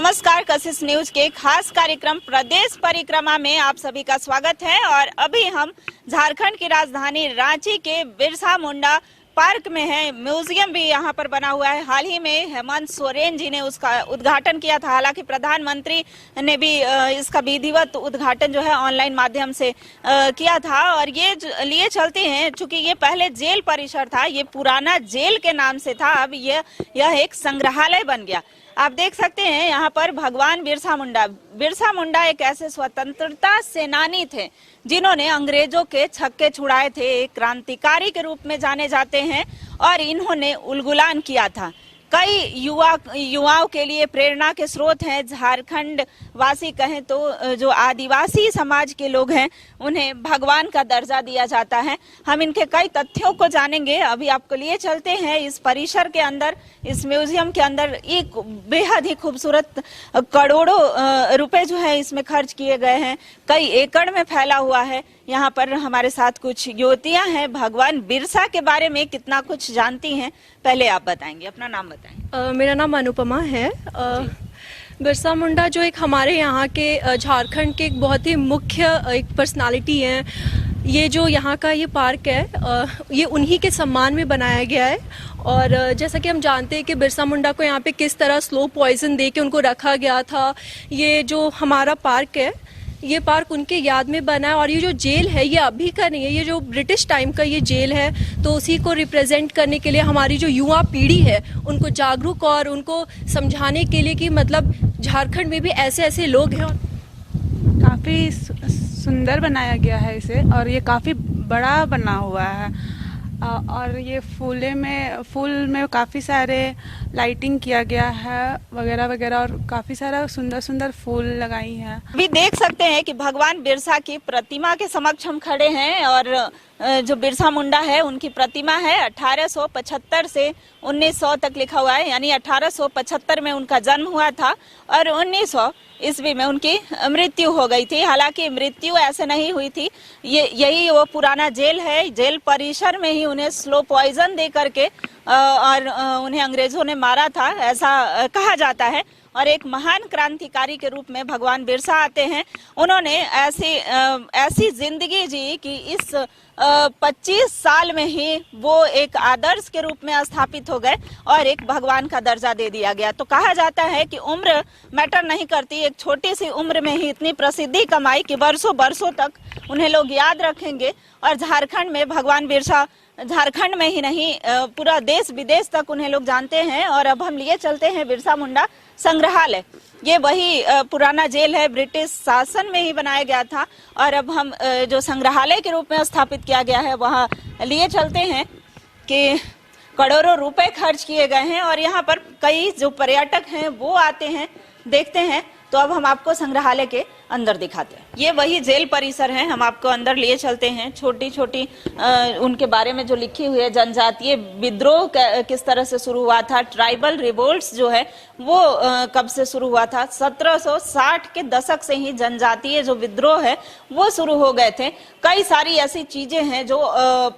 नमस्कार, कशिश न्यूज के खास कार्यक्रम प्रदेश परिक्रमा में आप सभी का स्वागत है। और अभी हम झारखंड की राजधानी रांची के बिरसा मुंडा पार्क में है। म्यूजियम भी यहाँ पर बना हुआ है। हाल ही में हेमंत सोरेन जी ने उसका उद्घाटन किया था। हालांकि प्रधानमंत्री ने भी इसका विधिवत उद्घाटन जो है ऑनलाइन माध्यम से किया था। और ये लिए चलते हैं, चूंकि ये पहले जेल परिसर था, ये पुराना जेल के नाम से था, अब यह एक संग्रहालय बन गया। आप देख सकते हैं यहाँ पर भगवान बिरसा मुंडा एक ऐसे स्वतंत्रता सेनानी थे जिन्होंने अंग्रेजों के छक्के छुड़ाए थे। एक क्रांतिकारी के रूप में जाने जाते हैं और इन्होंने उलगुलान किया था। कई युवाओं के लिए प्रेरणा के स्रोत हैं। झारखंड वासी कहें तो जो आदिवासी समाज के लोग हैं उन्हें भगवान का दर्जा दिया जाता है। हम इनके कई तथ्यों को जानेंगे। अभी आपको लिए चलते हैं इस परिसर के अंदर, इस म्यूजियम के अंदर। एक बेहद ही खूबसूरत करोड़ों रुपए जो है इसमें खर्च किए गए हैं, कई एकड़ में फैला हुआ है। यहाँ पर हमारे साथ कुछ युवतियां हैं, भगवान बिरसा के बारे में कितना कुछ जानती हैं। पहले आप बताएंगे, अपना नाम बताएं। मेरा नाम अनुपमा है। बिरसा मुंडा जो एक हमारे यहाँ के झारखंड के एक बहुत ही मुख्य एक पर्सनालिटी है। ये जो यहाँ का ये पार्क है ये उन्हीं के सम्मान में बनाया गया है। और जैसा कि हम जानते हैं कि बिरसा मुंडा को यहाँ पे किस तरह स्लो पॉइजन दे के उनको रखा गया था। ये जो हमारा पार्क है, ये पार्क उनके याद में बना है। और ये जो जेल है ये अभी का नहीं है, ये जो ब्रिटिश टाइम का ये जेल है। तो उसी को रिप्रेजेंट करने के लिए हमारी जो युवा पीढ़ी है उनको जागरूक और उनको समझाने के लिए कि मतलब झारखंड में भी ऐसे ऐसे लोग हैं। काफ़ी सुंदर बनाया गया है इसे, और ये काफ़ी बड़ा बना हुआ है। और ये फूल में काफ़ी सारे लाइटिंग किया गया है वगैरह वगैरह, और काफ़ी सारा सुंदर सुंदर फूल लगाई हैं। अभी देख सकते हैं कि भगवान बिरसा की प्रतिमा के समक्ष हम खड़े हैं। और जो बिरसा मुंडा है उनकी प्रतिमा है। 1875 से 1900 तक लिखा हुआ है, यानी 1875 में उनका जन्म हुआ था और 1900 ईस्वी में उनकी मृत्यु हो गई थी। हालांकि मृत्यु ऐसे नहीं हुई थी, यही वो पुराना जेल है। जेल परिसर में ही उन्हें स्लो पॉइजन दे करके और उन्हें अंग्रेजों ने मारा था, ऐसा कहा जाता है। और एक महान क्रांतिकारी के रूप में भगवान बिरसा आते हैं। उन्होंने ऐसी जिंदगी जी कि इस 25 साल में ही वो एक आदर्श के रूप में स्थापित हो गए और एक भगवान का दर्जा दे दिया गया। तो कहा जाता है कि उम्र मैटर नहीं करती। एक छोटी सी उम्र में ही इतनी प्रसिद्धि कमाई कि बरसों बरसों तक उन्हें लोग याद रखेंगे। और झारखंड में भगवान बिरसा, झारखंड में ही नहीं पूरा देश विदेश तक उन्हें लोग जानते हैं। और अब हम लिए चलते हैं बिरसा मुंडा संग्रहालय। ये वही पुराना जेल है, ब्रिटिश शासन में ही बनाया गया था। और अब हम जो संग्रहालय के रूप में स्थापित किया गया है वहाँ लिए चलते हैं कि करोड़ों रुपए खर्च किए गए हैं। और यहाँ पर कई जो पर्यटक हैं वो आते हैं, देखते हैं। तो अब हम आपको संग्रहालय के अंदर दिखाते हैं। ये वही जेल परिसर है, हम आपको अंदर लिए चलते हैं। छोटी छोटी उनके बारे में जो लिखी हुई है, जनजातीय विद्रोह किस तरह से शुरू हुआ था, ट्राइबल रिवोल्ट्स जो है वो कब से शुरू हुआ था। 1760 के दशक से ही जनजातीय जो विद्रोह है वो शुरू हो गए थे। कई सारी ऐसी चीजें हैं जो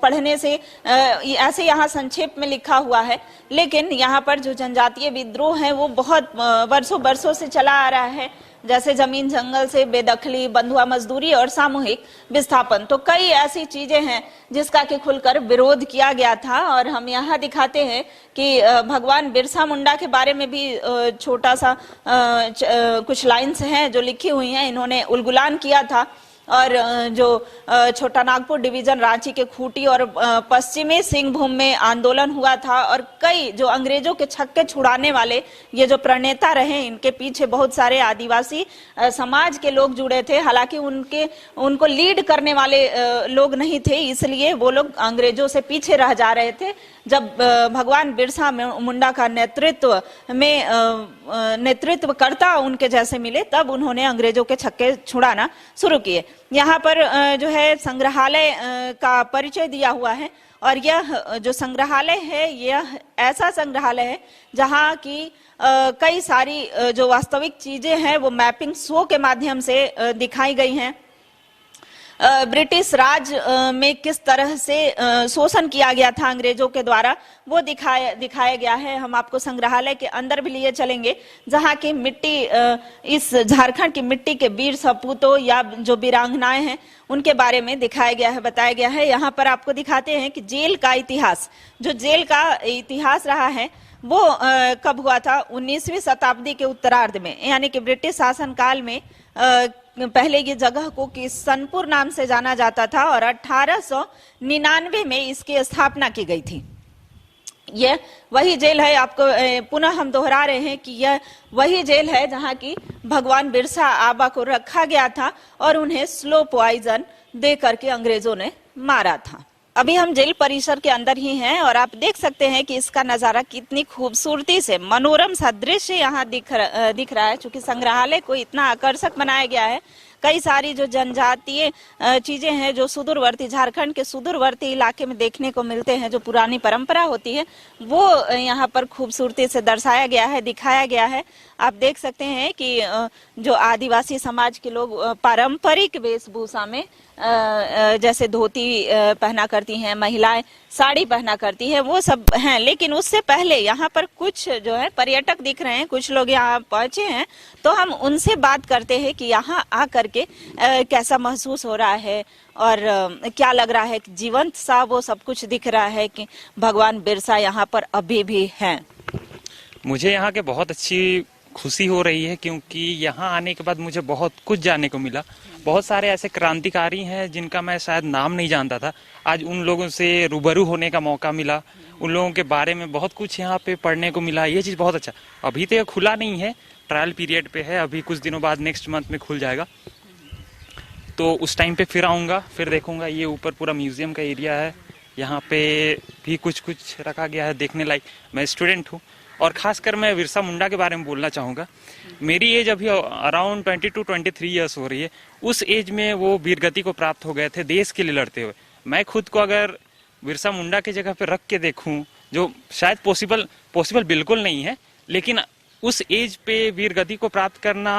पढ़ने से ऐसे यहाँ संक्षेप में लिखा हुआ है, लेकिन यहाँ पर जो जनजातीय विद्रोह है वो बहुत वर्षों बरसों से चला आ रहा है। जैसे जमीन जंगल से बेदखली, बंधुआ मजदूरी और सामूहिक विस्थापन। तो कई ऐसी चीजें हैं जिसका कि खुलकर विरोध किया गया था। और हम यहाँ दिखाते हैं कि भगवान बिरसा मुंडा के बारे में भी छोटा सा कुछ लाइन्स हैं जो लिखी हुई हैं। इन्होंने उलगुलान किया था और जो छोटा नागपुर डिवीजन रांची के खूंटी और पश्चिमी सिंहभूम में आंदोलन हुआ था। और कई जो अंग्रेजों के छक्के छुड़ाने वाले ये जो प्रणेता रहे, इनके पीछे बहुत सारे आदिवासी समाज के लोग जुड़े थे। हालांकि उनको लीड करने वाले लोग नहीं थे, इसलिए वो लोग अंग्रेजों से पीछे रह जा रहे थे। जब भगवान बिरसा मुंडा का नेतृत्वकर्ता उनके जैसे मिले, तब उन्होंने अंग्रेजों के छक्के छुड़ाना शुरू किए। यहाँ पर जो है संग्रहालय का परिचय दिया हुआ है। और यह जो संग्रहालय है यह ऐसा संग्रहालय है जहाँ की कई सारी जो वास्तविक चीजें हैं वो मैपिंग शो के माध्यम से दिखाई गई हैं। ब्रिटिश राज में किस तरह से शोषण किया गया था अंग्रेजों के द्वारा, वो दिखाया गया है। हम आपको संग्रहालय के अंदर भी लिए चलेंगे, जहाँ की मिट्टी, इस झारखंड की मिट्टी के वीर सपूतों या जो वीरांगनाएं हैं उनके बारे में दिखाया गया है, बताया गया है। यहाँ पर आपको दिखाते हैं कि जेल का इतिहास, जो जेल का इतिहास रहा है वो कब हुआ था, 19वीं शताब्दी के उत्तरार्ध में, यानी कि ब्रिटिश शासनकाल में पहले ये जगह को किशनपुर नाम से जाना जाता था और 1899 में इसकी स्थापना की गई थी। यह वही जेल है, आपको पुनः हम दोहरा रहे हैं कि यह वही जेल है जहां की भगवान बिरसा आबा को रखा गया था और उन्हें स्लो पॉइजन दे करके अंग्रेजों ने मारा था। अभी हम जेल परिसर के अंदर ही हैं और आप देख सकते हैं कि इसका नजारा कितनी खूबसूरती से, मनोरम सा दृश्य यहाँ दिख रहा है। चूंकि संग्रहालय को इतना आकर्षक बनाया गया है, कई सारी जो जनजातीय चीजें हैं जो सुदूरवर्ती, झारखंड के सुदूरवर्ती इलाके में देखने को मिलते हैं, जो पुरानी परंपरा होती है, वो यहाँ पर खूबसूरती से दर्शाया गया है, दिखाया गया है। आप देख सकते हैं कि जो आदिवासी समाज के लोग पारंपरिक वेशभूषा में, जैसे धोती पहना करती हैं, महिलाएं साड़ी पहना करती है, वो सब हैं। लेकिन उससे पहले यहाँ पर कुछ जो है पर्यटक दिख रहे हैं, कुछ लोग यहाँ पहुंचे हैं, तो हम उनसे बात करते हैं कि यहाँ आकर के कैसा महसूस हो रहा है और क्या लग रहा है कि जीवंत सा वो सब कुछ दिख रहा है कि भगवान बिरसा यहाँ पर अभी भी हैं। मुझे यहाँ के बहुत अच्छी खुशी हो रही है, क्योंकि यहाँ आने के बाद मुझे बहुत कुछ जानने को मिला। बहुत सारे ऐसे क्रांतिकारी हैं जिनका मैं शायद नाम नहीं जानता था, आज उन लोगों से रूबरू होने का मौका मिला, उन लोगों के बारे में बहुत कुछ यहाँ पे पढ़ने को मिला। ये चीज़ बहुत अच्छा। अभी तो ये खुला नहीं है, ट्रायल पीरियड पे है, अभी कुछ दिनों बाद नेक्स्ट मंथ में खुल जाएगा, तो उस टाइम पे फिर आऊँगा, फिर देखूँगा। ये ऊपर पूरा म्यूजियम का एरिया है, यहाँ पे भी कुछ कुछ रखा गया है देखने लायक। मैं स्टूडेंट हूँ और खासकर मैं बिरसा मुंडा के बारे में बोलना चाहूँगा। मेरी एज अभी अराउंड 22 to 23 ईयर्स हो रही है। उस एज में वो वीरगति को प्राप्त हो गए थे देश के लिए लड़ते हुए। मैं खुद को अगर बिरसा मुंडा की जगह पे रख के देखूं, जो शायद पॉसिबल बिल्कुल नहीं है, लेकिन उस एज पे वीरगति को प्राप्त करना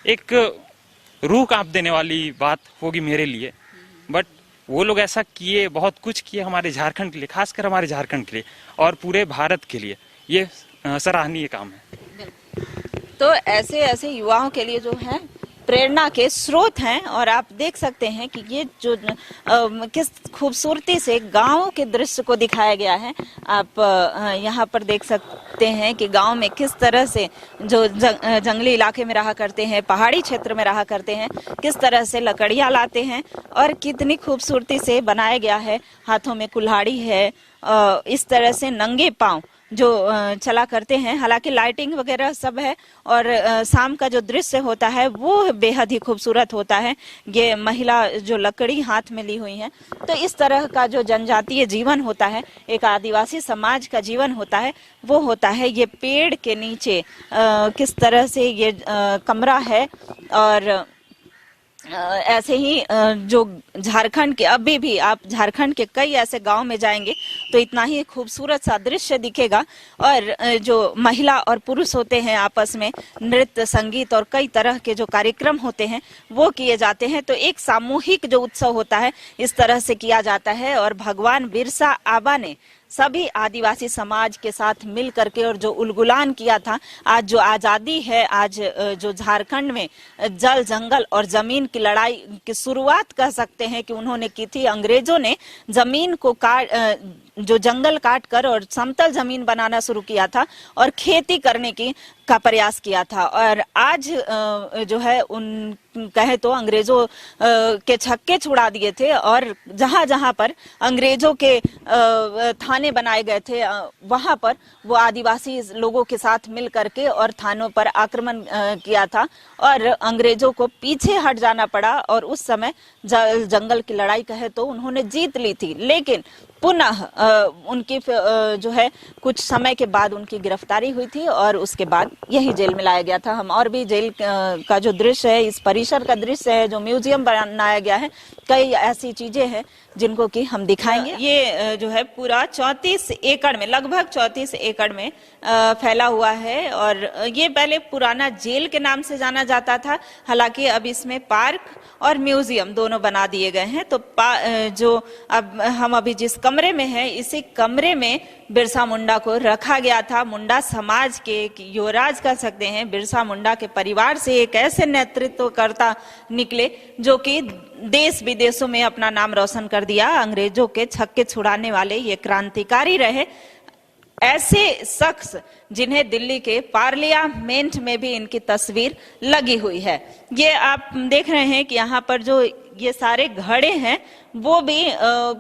एक रूह कांप देने वाली बात होगी मेरे लिए। बट वो लोग ऐसा किए, बहुत कुछ किए हमारे झारखंड के लिए, खासकर हमारे झारखंड के लिए और पूरे भारत के लिए। ये सराहनीय काम है। तो ऐसे ऐसे युवाओं के लिए जो है प्रेरणा के स्रोत हैं। और आप देख सकते हैं कि ये जो किस खूबसूरती से गांव के दृश्य को दिखाया गया है। आप यहाँ पर देख सकते हैं कि गांव में किस तरह से जो जंगली इलाके में रहा करते हैं, पहाड़ी क्षेत्र में रहा करते हैं, किस तरह से लकड़ियाँ लाते हैं और कितनी खूबसूरती से बनाया गया है। हाथों में कुल्हाड़ी है, इस तरह से नंगे पांव जो चला करते हैं। हालांकि लाइटिंग वगैरह सब है और शाम का जो दृश्य होता है वो बेहद ही खूबसूरत होता है। ये महिला जो लकड़ी हाथ में ली हुई है, तो इस तरह का जो जनजातीय जीवन होता है, एक आदिवासी समाज का जीवन होता है, वो होता है ये पेड़ के नीचे। किस तरह से ये कमरा है और ऐसे ही जो झारखंड के, अभी भी आप झारखंड के कई ऐसे गांव में जाएंगे तो इतना ही खूबसूरत सा दृश्य दिखेगा। और जो महिला और पुरुष होते हैं आपस में नृत्य, संगीत और कई तरह के जो कार्यक्रम होते हैं वो किए जाते हैं। तो एक सामूहिक जो उत्सव होता है इस तरह से किया जाता है। और भगवान बिरसा आबा ने सभी आदिवासी समाज के साथ मिल करके और जो उलगुलान किया था, आज जो आजादी है, आज जो झारखंड में जल, जंगल और जमीन की लड़ाई की शुरुआत कह सकते हैं कि उन्होंने की थी। अंग्रेजों ने जमीन को जो जंगल काट कर और समतल जमीन बनाना शुरू किया था और खेती करने का प्रयास किया था। और आज जो है उन कहे तो अंग्रेजों के छक्के छुड़ा दिए थे और जहां जहां पर अंग्रेजों के थाने बनाए गए थे वहां पर वो आदिवासी लोगों के साथ मिल करके और थानों पर आक्रमण किया था और अंग्रेजों को पीछे हट जाना पड़ा। और उस समय जंगल की लड़ाई कहे तो उन्होंने जीत ली थी। लेकिन पुनः उनकी जो है कुछ समय के बाद उनकी गिरफ्तारी हुई थी और उसके बाद यही जेल में लाया गया था। हम और भी जेल का जो दृश्य है, इस परिसर का दृश्य है, जो म्यूजियम बनाया गया है, कई ऐसी चीजें हैं जिनको कि हम दिखाएंगे। ये जो है पूरा 34 एकड़ में, लगभग 34 एकड़ में फैला हुआ है और ये पहले पुराना जेल के नाम से जाना जाता था। हालांकि अब इसमें पार्क और म्यूजियम दोनों बना दिए गए हैं। तो जो अब हम अभी जिस कमरे में हैं, इसी कमरे में बिरसा मुंडा को रखा गया था। मुंडा समाज के एक युवराज कह सकते हैं। बिरसा मुंडा के परिवार से एक ऐसे नेतृत्वकर्ता निकले जो कि देश विदेशों में अपना नाम रोशन कर दिया। अंग्रेजों के छक्के छुड़ाने वाले ये क्रांतिकारी रहे। ऐसे शख्स जिन्हें दिल्ली के पार्लियामेंट में भी इनकी तस्वीर लगी हुई है। ये आप देख रहे हैं कि यहाँ पर जो ये सारे घड़े हैं वो भी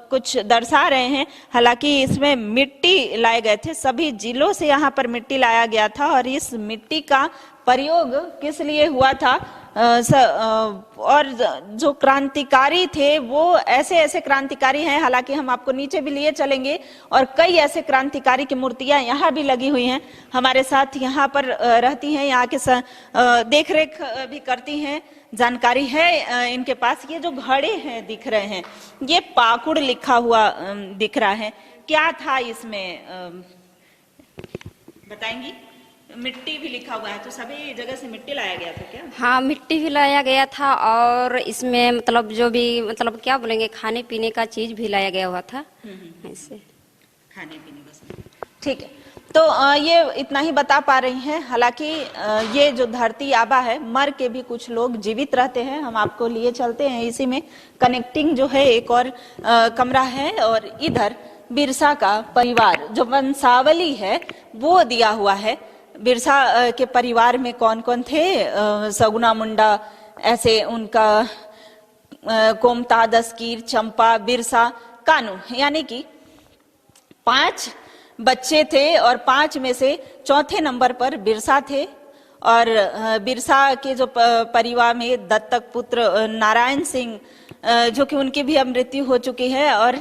कुछ दर्शा रहे हैं। हालांकि इसमें मिट्टी लाए गए थे, सभी जिलों से यहाँ पर मिट्टी लाया गया था और इस मिट्टी का प्रयोग किस लिए हुआ था, और जो क्रांतिकारी थे वो ऐसे ऐसे क्रांतिकारी हैं। हालांकि हम आपको नीचे भी लिए चलेंगे और कई ऐसे क्रांतिकारी की मूर्तियां यहाँ भी लगी हुई हैं। हमारे साथ यहाँ पर रहती हैं, यहाँ के देख रेख भी करती हैं, जानकारी है इनके पास। ये जो घड़े हैं दिख रहे हैं, ये पाकुड़ लिखा हुआ दिख रहा है, क्या था इसमें बताएंगी? मिट्टी भी लिखा हुआ है, तो सभी जगह से मिट्टी लाया गया था क्या? हाँ, मिट्टी भी लाया गया था और इसमें मतलब जो भी मतलब क्या बोलेंगे, खाने पीने का चीज भी लाया गया हुआ था। ऐसे खाने पीने का सामान, ठीक है। तो ये इतना ही बता पा रही हैं। हालांकि ये जो धरती आबा है, मर के भी कुछ लोग जीवित रहते हैं। हम आपको लिए चलते हैं, इसी में कनेक्टिंग जो है एक और कमरा है और इधर बिरसा का परिवार जो वंशावली है वो दिया हुआ है। बिरसा के परिवार में कौन कौन थे, सगुना मुंडा, ऐसे उनका कोमता, दस्कीर, चंपा, बिरसा, कानू, यानी कि 5 बच्चे थे और 5 में से चौथे नंबर पर बिरसा थे। और बिरसा के जो परिवार में दत्तक पुत्र नारायण सिंह, जो कि उनकी भी अब मृत्यु हो चुकी है। और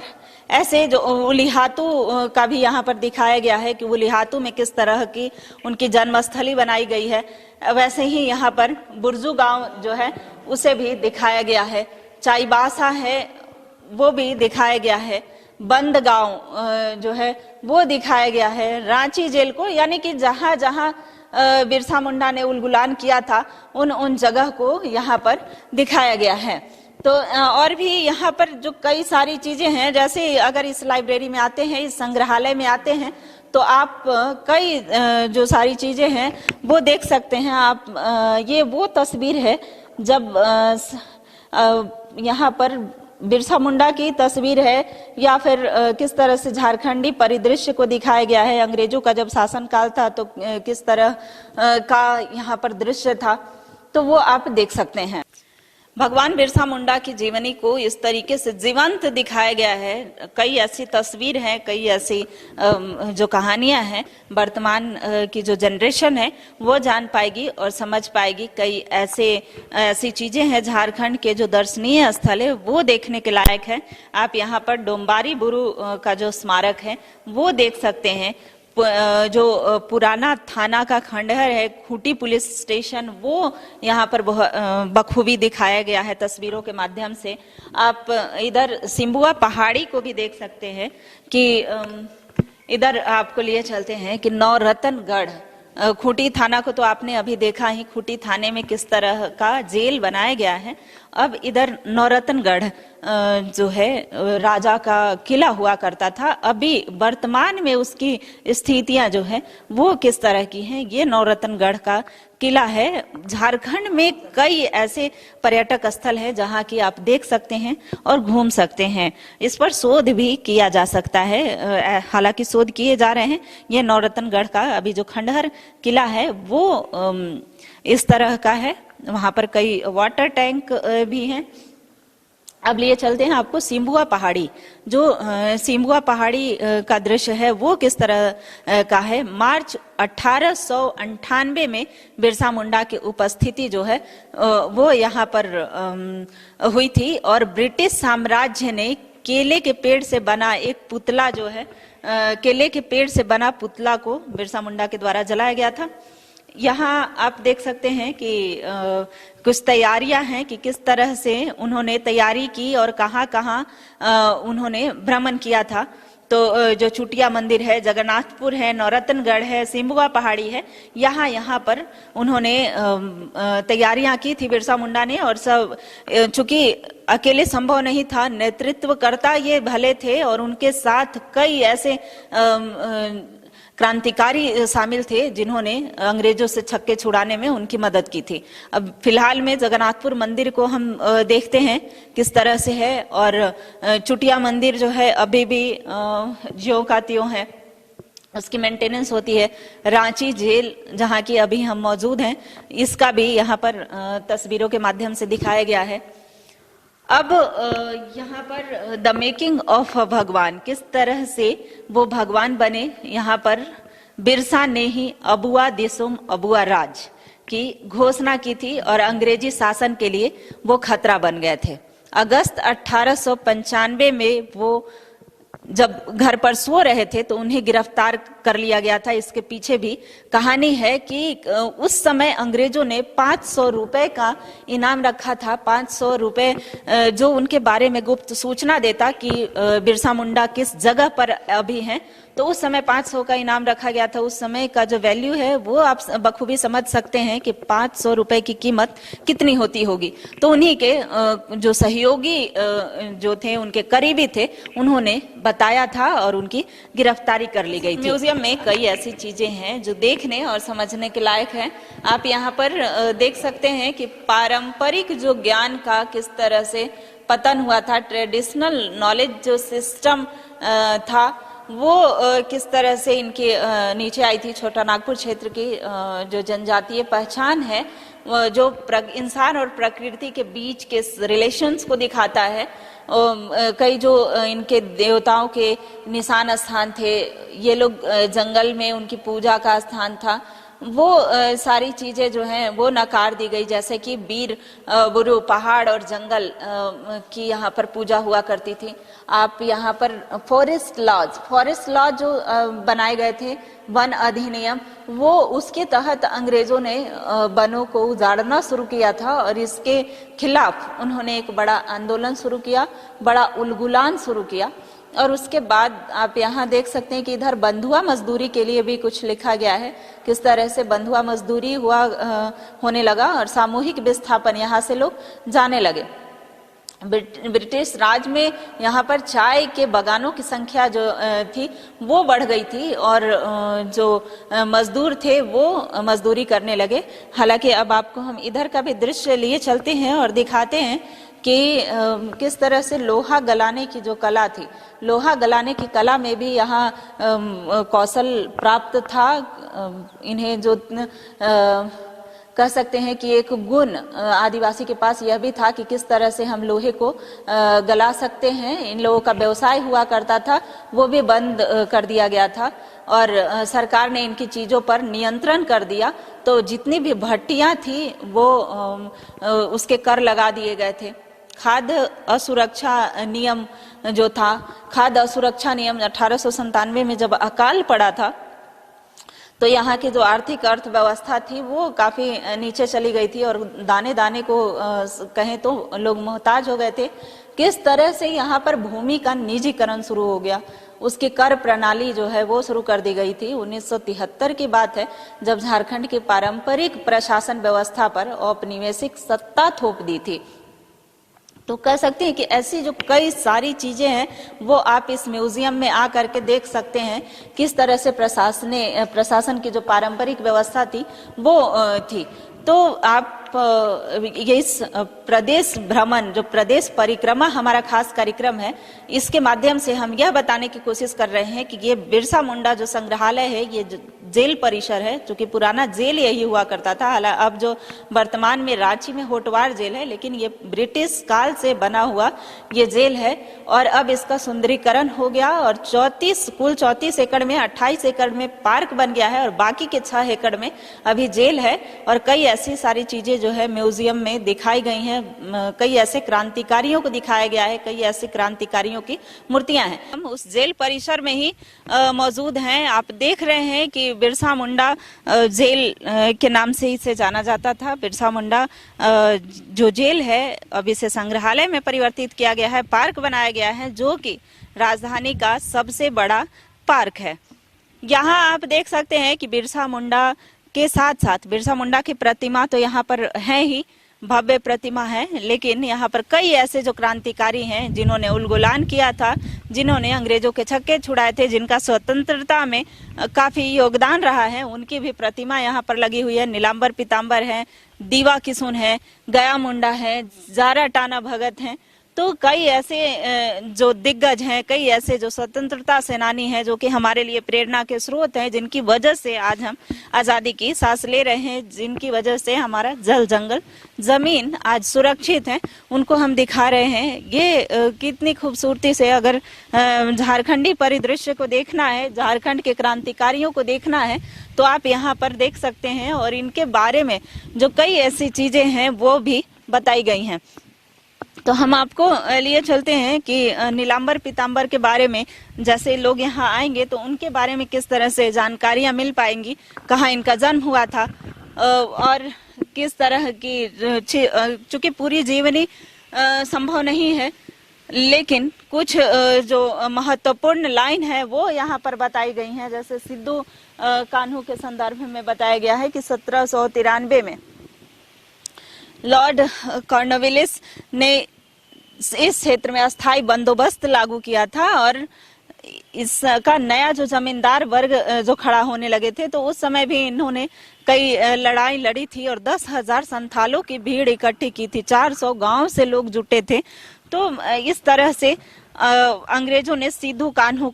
ऐसे जो उलिहातू का भी यहाँ पर दिखाया गया है कि उलिहातू में किस तरह की उनकी जन्मस्थली बनाई गई है। वैसे ही यहाँ पर बुर्जू गांव जो है उसे भी दिखाया गया है। चाईबासा है वो भी दिखाया गया है। बंद गांव जो है वो दिखाया गया है। रांची जेल को, यानी कि जहां जहां बिरसा मुंडा ने उलगुलान किया था उन जगह को यहाँ पर दिखाया गया है। तो और भी यहाँ पर जो कई सारी चीजें हैं, जैसे अगर इस लाइब्रेरी में आते हैं, इस संग्रहालय में आते हैं, तो आप कई जो सारी चीजें हैं वो देख सकते हैं। आप ये वो तस्वीर है जब यहाँ पर बिरसा मुंडा की तस्वीर है, या फिर किस तरह से झारखंडी परिदृश्य को दिखाया गया है। अंग्रेजों का जब शासनकाल था तो किस तरह का यहाँ पर दृश्य था, तो वो आप देख सकते हैं। भगवान बिरसा मुंडा की जीवनी को इस तरीके से जीवंत दिखाया गया है। कई ऐसी तस्वीर हैं, कई ऐसी जो कहानियां हैं, वर्तमान की जो जनरेशन है वो जान पाएगी और समझ पाएगी। कई ऐसी चीजें हैं झारखंड के जो दर्शनीय स्थल है वो देखने के लायक है। आप यहाँ पर डोम्बारी बुरु का जो स्मारक है वो देख सकते हैं। जो पुराना थाना का खंडहर है, खूंटी पुलिस स्टेशन, वो यहाँ पर बखूबी दिखाया गया है तस्वीरों के माध्यम से। आप इधर सिम्बुआ पहाड़ी को भी देख सकते हैं कि इधर आपको लिए चलते हैं कि नौरतनगढ़, खूंटी थाना को तो आपने अभी देखा ही, खूंटी थाने में किस तरह का जेल बनाया गया है। अब इधर नौरतनगढ़ जो है राजा का किला हुआ करता था। अभी वर्तमान में उसकी स्थितियां जो है वो किस तरह की हैं, ये नौरतनगढ़ का किला है। झारखंड में कई ऐसे पर्यटक स्थल है जहां की आप देख सकते हैं और घूम सकते हैं। इस पर शोध भी किया जा सकता है, हालांकि शोध किए जा रहे हैं। ये नौरतनगढ़ का अभी जो खंडहर किला है वो इस तरह का है। वहां पर कई वाटर टैंक भी हैं। अब लिए चलते हैं आपको सिम्बुआ पहाड़ी। जो सिम्बुआ पहाड़ी का दृश्य है वो किस तरह का है। मार्च 1898 में बिरसा मुंडा की उपस्थिति जो है वो यहाँ पर हुई थी और ब्रिटिश साम्राज्य ने केले के पेड़ से बना एक पुतला जो है, केले के पेड़ से बना पुतला को बिरसा मुंडा के द्वारा जलाया गया था। यहाँ आप देख सकते हैं कि कुछ तैयारियां हैं कि किस तरह से उन्होंने तैयारी की और कहाँ कहाँ उन्होंने भ्रमण किया था। तो जो चुटिया मंदिर है, जगन्नाथपुर है, नौरतनगढ़ है, सिम्बुआ पहाड़ी है, यहाँ पर उन्होंने तैयारियां की थी बिरसा मुंडा ने। और सब चूंकि अकेले संभव नहीं था, नेतृत्वकर्ता ये भले थे और उनके साथ कई ऐसे क्रांतिकारी शामिल थे जिन्होंने अंग्रेजों से छक्के छुड़ाने में उनकी मदद की थी। अब फिलहाल में जगन्नाथपुर मंदिर को हम देखते हैं किस तरह से है, और चुटिया मंदिर जो है अभी भी ज्यों का त्यों है, उसकी मेंटेनेंस होती है। रांची जेल जहां की अभी हम मौजूद हैं, इसका भी यहाँ पर तस्वीरों के माध्यम से दिखाया गया है। अब यहाँ पर द मेकिंग ऑफ भगवान, किस तरह से वो भगवान बने, यहाँ पर बिरसा ने ही अबुआ दिसुम अबुआ राज की घोषणा की थी और अंग्रेजी शासन के लिए वो खतरा बन गए थे। अगस्त 1895 में वो जब घर पर सो रहे थे तो उन्हें गिरफ्तार कर लिया गया था। इसके पीछे भी कहानी है कि उस समय अंग्रेजों ने 500 रुपए का इनाम रखा था। 500 रुपए जो उनके बारे में गुप्त सूचना देता कि बिरसा मुंडा किस जगह पर अभी हैं, तो उस समय 500 का इनाम रखा गया था। उस समय का जो वैल्यू है वो आप बखूबी समझ सकते हैं कि 500 रुपए की कीमत कितनी होती होगी। तो उन्हीं के जो सहयोगी जो थे, उनके करीबी थे, उन्होंने बताया था और उनकी गिरफ्तारी कर ली गई थी। म्यूजियम में कई ऐसी चीजें हैं जो देखने और समझने के लायक हैं। आप यहाँ पर देख सकते हैं कि पारंपरिक जो ज्ञान का किस तरह से पतन हुआ था, ट्रेडिशनल नॉलेज जो सिस्टम था वो किस तरह से इनके नीचे आई थी। छोटा नागपुर क्षेत्र की जो जनजातीय पहचान है, जो इंसान और प्रकृति के बीच के रिलेशंस को दिखाता है। कई जो इनके देवताओं के निशान स्थान थे, ये लोग जंगल में उनकी पूजा का स्थान था, वो सारी चीजें जो हैं वो नकार दी गई। जैसे कि बीर बुरु पहाड़ और जंगल की यहाँ पर पूजा हुआ करती थी। आप यहाँ पर फॉरेस्ट लॉज जो बनाए गए थे, वन अधिनियम, वो उसके तहत अंग्रेजों ने वनों को उजाड़ना शुरू किया था और इसके खिलाफ उन्होंने एक बड़ा आंदोलन शुरू किया, बड़ा उलगुलान शुरू किया। और उसके बाद आप यहाँ देख सकते हैं कि इधर बंधुआ मजदूरी के लिए भी कुछ लिखा गया है, किस तरह से बंधुआ मजदूरी होने लगा और सामूहिक विस्थापन यहाँ से लोग जाने लगे। ब्रिटिश राज में यहाँ पर चाय के बागानों की संख्या जो थी वो बढ़ गई थी और जो मजदूर थे वो मजदूरी करने लगे। हालांकि अब आपको हम इधर का भी दृश्य लिए चलते हैं और दिखाते हैं कि किस तरह से लोहा गलाने की जो कला थी, लोहा गलाने की कला में भी यहाँ कौशल प्राप्त था। इन्हें जो कह सकते हैं कि एक गुण आदिवासी के पास यह भी था कि किस तरह से हम लोहे को गला सकते हैं। इन लोगों का व्यवसाय हुआ करता था, वो भी बंद कर दिया गया था और सरकार ने इनकी चीजों पर नियंत्रण कर दिया। तो जितनी भी भट्टियां थी वो उसके कर लगा दिए गए थे। खाद्य असुरक्षा नियम जो था, खाद्य असुरक्षा नियम 1897 में जब अकाल पड़ा था तो यहाँ की जो आर्थिक अर्थव्यवस्था थी वो काफी नीचे चली गई थी और दाने दाने को कहें तो लोग मोहताज हो गए थे। किस तरह से यहाँ पर भूमि का निजीकरण शुरू हो गया, उसकी कर प्रणाली जो है वो शुरू कर दी गई थी। 1973 की बात है जब झारखंड की पारंपरिक प्रशासन व्यवस्था पर औपनिवेशिक सत्ता थोप दी थी। तो कह सकते हैं कि ऐसी जो कई सारी चीजें हैं वो आप इस म्यूजियम में आ करके देख सकते हैं, किस तरह से प्रशासन की जो पारंपरिक व्यवस्था थी वो थी। तो आप ये इस प्रदेश भ्रमण, जो प्रदेश परिक्रमा हमारा खास कार्यक्रम है, इसके माध्यम से हम यह बताने की कोशिश कर रहे हैं कि ये बिरसा मुंडा जो संग्रहालय है ये जेल परिसर है, जो कि पुराना जेल यही हुआ करता था। हालांकि अब जो वर्तमान में रांची में होटवार जेल है, लेकिन ये ब्रिटिश काल से बना हुआ ये जेल है। और अब इसका सुंदरीकरण हो गया और कुल 34 एकड़ में 28 एकड़ में पार्क बन गया है और बाकी के 6 एकड़ में अभी जेल है। और कई ऐसी सारी चीजें जो है म्यूजियम में दिखाई गई हैं, कई ऐसे क्रांतिकारियों को दिखाया गया है, कई ऐसे क्रांतिकारियों की मूर्तियां हैं। हम उस जेल परिसर में ही मौजूद हैं। आप देख रहे हैं कि बिरसा मुंडा जेल के नाम से इसे जाना जाता था। बिरसा मुंडा जो जेल है अब इसे संग्रहालय में परिवर्तित किया गया है, पार्क बनाया गया है, जो कि राजधानी का सबसे बड़ा पार्क है। यहाँ आप देख सकते हैं कि बिरसा मुंडा के साथ साथ बिरसा मुंडा की प्रतिमा तो यहाँ पर है ही, भव्य प्रतिमा है, लेकिन यहाँ पर कई ऐसे जो क्रांतिकारी हैं जिन्होंने उलगुलान किया था, जिन्होंने अंग्रेजों के छक्के छुड़ाए थे, जिनका स्वतंत्रता में काफी योगदान रहा है, उनकी भी प्रतिमा यहाँ पर लगी हुई है। नीलांबर पीताम्बर है, दीवा किसुन है, गया मुंडा है, जारा टाना भगत हैं। तो कई ऐसे जो दिग्गज हैं, कई ऐसे जो स्वतंत्रता सेनानी हैं, जो कि हमारे लिए प्रेरणा के स्रोत हैं, जिनकी वजह से आज हम आजादी की सांस ले रहे हैं, जिनकी वजह से हमारा जल जंगल जमीन आज सुरक्षित है, उनको हम दिखा रहे हैं। ये कितनी खूबसूरती से, अगर झारखंडी परिदृश्य को देखना है, झारखंड के क्रांतिकारियों को देखना है, तो आप यहाँ पर देख सकते हैं। और इनके बारे में जो कई ऐसी चीजें हैं वो भी बताई गई हैं। तो हम आपको लिए चलते हैं कि नीलांबर पीताम्बर के बारे में, जैसे लोग यहाँ आएंगे तो उनके बारे में किस तरह से जानकारियां मिल पाएंगी, कहाँ इनका जन्म हुआ था और किस तरह की, चूंकि पूरी जीवनी संभव नहीं है, लेकिन कुछ जो महत्वपूर्ण लाइन है वो यहाँ पर बताई गई हैं। जैसे सिद्धू कान्हू के संदर्भ में बताया गया है कि 1793 में लॉर्ड कॉर्नवालिस ने इस क्षेत्र में अस्थायी बंदोबस्त लागू किया था और इसका नया जो जमींदार वर्ग जो खड़ा होने लगे थे, तो उस समय भी इन्होंने कई लड़ाई लड़ी थी और 10,000 संथालों की भीड़ इकट्ठी की थी, 400 गांव से लोग जुटे थे। तो इस तरह से अंग्रेजों ने सिद्धू कान्हू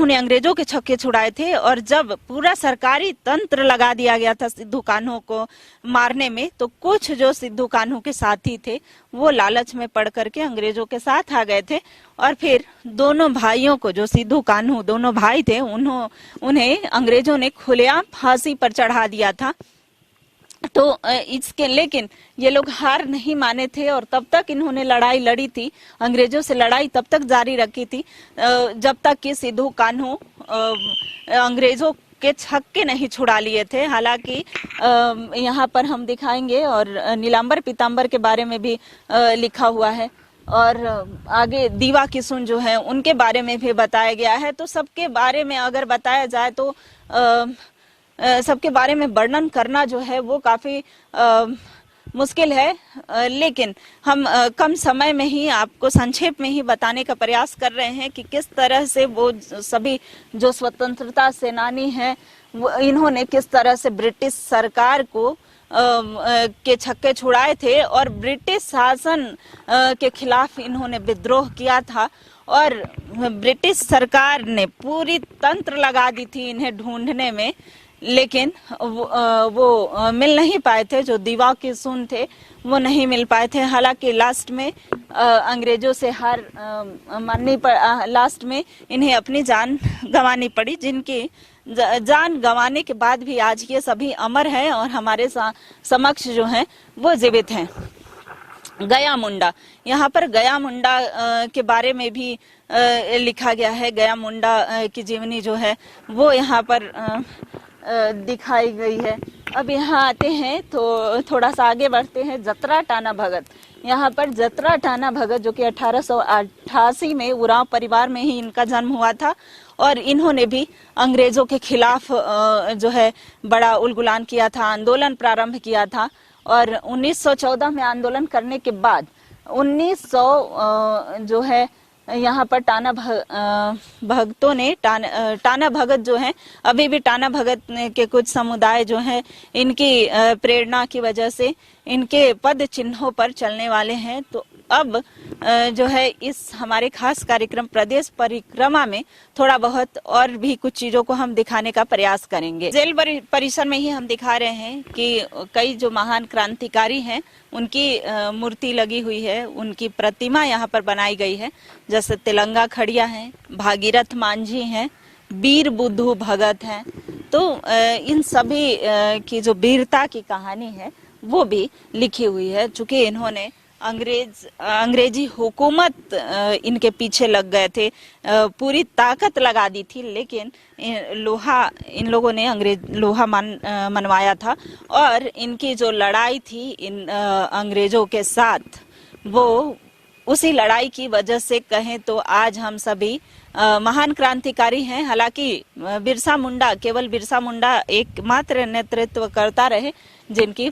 ने अंग्रेजों के छक्के छुड़ाए थे। और जब पूरा सरकारी तंत्र लगा दिया गया था सिद्धू कान्हू को मारने में, तो कुछ जो सिद्धू कान्हू के साथी थे वो लालच में पड़ करके अंग्रेजों के साथ आ गए थे। और फिर दोनों भाइयों को, जो सिद्धू कान्हू दोनों भाई थे, उन्हें अंग्रेजों ने खुलेआम फांसी पर चढ़ा दिया था। तो इसके, लेकिन ये लोग हार नहीं माने थे और तब तक इन्होंने लड़ाई लड़ी थी, अंग्रेजों से लड़ाई तब तक जारी रखी थी जब तक कि सिद्धू कान्हू अंग्रेजों के छक्के नहीं छुड़ा लिए थे। हालांकि यहाँ पर हम दिखाएंगे और नीलांबर पीताम्बर के बारे में भी लिखा हुआ है और आगे दीवा किसुन जो है उनके बारे में भी बताया गया है। तो सबके बारे में अगर बताया जाए तो सबके बारे में वर्णन करना जो है वो काफी मुश्किल है, लेकिन हम कम समय में ही आपको संक्षेप में ही बताने का प्रयास कर रहे हैं कि किस तरह से वो सभी जो स्वतंत्रता सेनानी हैं इन्होंने किस तरह से ब्रिटिश सरकार को के छक्के छुड़ाए थे और ब्रिटिश शासन के खिलाफ इन्होंने विद्रोह किया था। और ब्रिटिश सरकार ने पूरी तंत्र लगा दी थी इन्हें ढूंढने में, लेकिन वो मिल नहीं पाए थे। जो दीवा किसुन थे वो नहीं मिल पाए थे। हालांकि लास्ट में अंग्रेजों से हार माननी लास्ट में इन्हें अपनी जान गंवानी पड़ी, जिनकी जान गंवाने के बाद भी आज ये सभी अमर हैं और हमारे समक्ष जो हैं वो जीवित हैं। गया मुंडा, यहाँ पर गया मुंडा के बारे में भी लिखा गया है। गया मुंडा की जीवनी जो है वो यहाँ पर दिखाई गई है। अब यहाँ आते हैं तो थोड़ा सा आगे बढ़ते हैं। जतरा टाना भगत, यहाँ पर जतरा टाना भगत जो कि 1888 में उरांव परिवार में ही इनका जन्म हुआ था और इन्होंने भी अंग्रेजों के खिलाफ जो है बड़ा उलगुलान किया था, आंदोलन प्रारंभ किया था। और 1914 में आंदोलन करने के बाद 1900 जो है यहाँ पर टाना भगतों ने टाना भगत जो हैं, अभी भी टाना भगत के कुछ समुदाय जो हैं इनकी प्रेरणा की वजह से इनके पद चिन्हों पर चलने वाले हैं। तो अब जो है इस हमारे खास कार्यक्रम प्रदेश परिक्रमा में थोड़ा बहुत और भी कुछ चीजों को हम दिखाने का प्रयास करेंगे। जेल परिसर में ही हम दिखा रहे हैं कि कई जो महान क्रांतिकारी हैं उनकी मूर्ति लगी हुई है, उनकी प्रतिमा यहाँ पर बनाई गई है। जैसे तिलंगा खड़िया है, भागीरथ मांझी हैं, वीर बुद्धू भगत हैं। तो इन सभी की जो वीरता की कहानी है वो भी लिखी हुई है। चूंकि इन्होंने अंग्रेजी हुकूमत इनके पीछे लग गए थे, पूरी ताकत लगा दी थी, लेकिन इन लोगों ने लोहा मनवाया था। और इनकी जो लड़ाई थी इन अंग्रेजों के साथ, वो उसी लड़ाई की वजह से कहें तो आज हम सभी महान क्रांतिकारी हैं। हालांकि बिरसा मुंडा, केवल बिरसा मुंडा एकमात्र नेतृत्व करता रहे जिनकी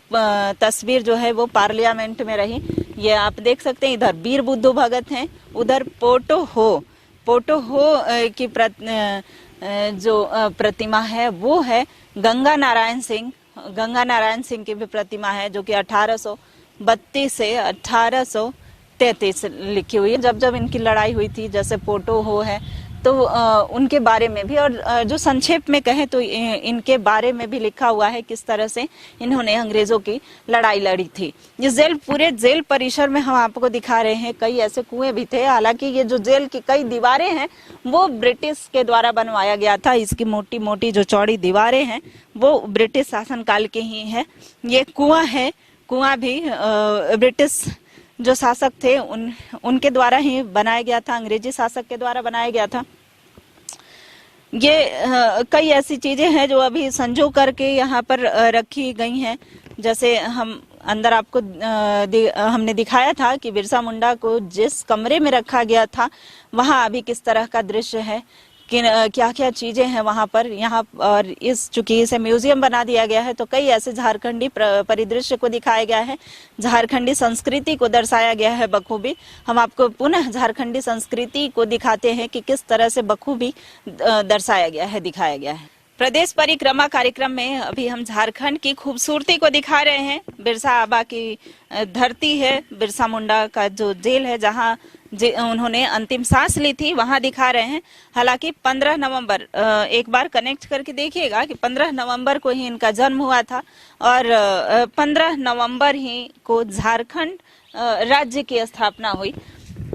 तस्वीर जो है वो पार्लियामेंट में रही। ये आप देख सकते हैं, इधर वीर बुद्धू भगत हैं, उधर पोटो हो की जो प्रतिमा है वो है गंगा नारायण सिंह की भी प्रतिमा है, जो कि 1832 से 1833 लिखी हुई है। जब इनकी लड़ाई हुई थी, जैसे पोटो हो है तो उनके बारे में भी, और जो संक्षेप में कहें तो इनके बारे में भी लिखा हुआ है किस तरह से इन्होंने अंग्रेजों की लड़ाई लड़ी थी। ये पूरे जेल परिसर में हम आपको दिखा रहे हैं। कई ऐसे कुएं भी थे। हालांकि ये जो जेल की कई दीवारें हैं वो ब्रिटिश के द्वारा बनवाया गया था। इसकी मोटी मोटी जो चौड़ी दीवारें हैं वो ब्रिटिश शासनकाल की ही है। ये कुआं है, कुआं भी ब्रिटिश जो शासक थे उनके द्वारा ही बनाया गया था, अंग्रेजी शासक के द्वारा बनाया गया था। ये कई ऐसी चीजें हैं जो अभी संजो करके यहाँ पर रखी गई हैं। जैसे हम अंदर आपको हमने दिखाया था कि बिरसा मुंडा को जिस कमरे में रखा गया था वहां अभी किस तरह का दृश्य है, कि क्या क्या चीजें हैं वहां पर। यहाँ और चूंकि इसे म्यूजियम बना दिया गया है तो कई ऐसे झारखंडी परिदृश्य को दिखाया गया है, झारखंडी संस्कृति को दर्शाया गया है बखूबी। हम आपको पुनः झारखंडी संस्कृति को दिखाते हैं कि किस तरह से बखूबी दर्शाया गया है, दिखाया गया है। प्रदेश परिक्रमा कार्यक्रम में अभी हम झारखंड की खूबसूरती को दिखा रहे हैं। बिरसा आबा की धरती है, बिरसा मुंडा का जो जेल है जहां उन्होंने अंतिम सांस ली थी, वहां दिखा रहे हैं। हालांकि 15 नवंबर, एक बार कनेक्ट करके देखिएगा कि 15 नवंबर को ही इनका जन्म हुआ था और 15 नवंबर ही को झारखंड राज्य की स्थापना हुई।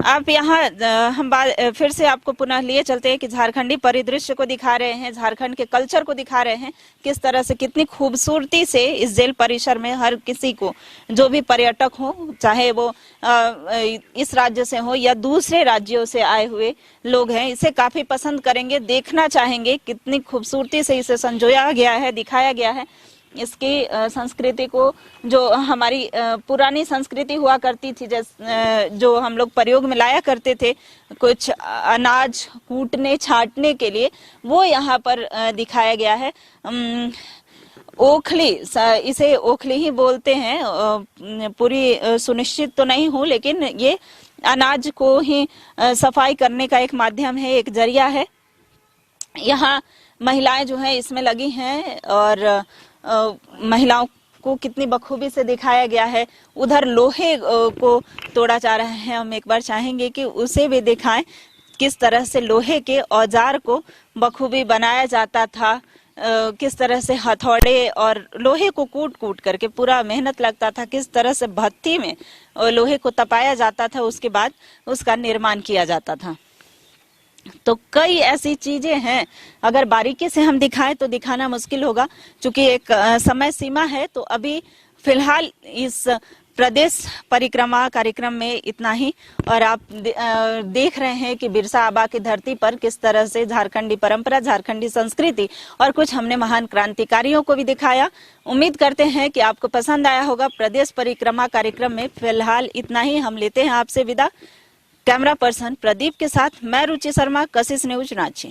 आप यहाँ हम फिर से आपको पुनः लिए चलते हैं कि झारखंडी परिदृश्य को दिखा रहे हैं, झारखंड के कल्चर को दिखा रहे हैं, किस तरह से कितनी खूबसूरती से इस जेल परिसर में हर किसी को, जो भी पर्यटक हो, चाहे वो इस राज्य से हो या दूसरे राज्यों से आए हुए लोग हैं, इसे काफी पसंद करेंगे, देखना चाहेंगे। कितनी खूबसूरती से इसे संजोया गया है, दिखाया गया है। इसकी संस्कृति को, जो हमारी पुरानी संस्कृति हुआ करती थी, जो हम लोग प्रयोग में लाया करते थे कुछ अनाज कूटने छांटने के लिए, वो यहाँ पर दिखाया गया है। ओखली, इसे ओखली ही बोलते हैं, पूरी सुनिश्चित तो नहीं हूँ, लेकिन ये अनाज को ही सफाई करने का एक माध्यम है, एक जरिया है। यहाँ महिलाएं जो है इसमें लगी हैं और महिलाओं को कितनी बखूबी से दिखाया गया है। उधर लोहे को तोड़ा जा रहा है, हम एक बार चाहेंगे कि उसे भी दिखाएं, किस तरह से लोहे के औजार को बखूबी बनाया जाता था, किस तरह से हथौड़े और लोहे को कूट कूट करके पूरा मेहनत लगता था, किस तरह से भट्टी में लोहे को तपाया जाता था, उसके बाद उसका निर्माण किया जाता था। तो कई ऐसी चीजें हैं, अगर बारीकी से हम दिखाएं तो दिखाना मुश्किल होगा, क्योंकि एक समय सीमा है। तो अभी फिलहाल इस प्रदेश परिक्रमा कार्यक्रम में इतना ही। और आप देख रहे हैं कि बिरसा आबा की धरती पर किस तरह से झारखंडी परंपरा, झारखंडी संस्कृति और कुछ हमने महान क्रांतिकारियों को भी दिखाया। उम्मीद करते हैं कि आपको पसंद आया होगा। प्रदेश परिक्रमा कार्यक्रम में फिलहाल इतना ही। हम लेते हैं आपसे विदा। कैमरा पर्सन प्रदीप के साथ मैं रुचि शर्मा, कशिश न्यूज, रांची।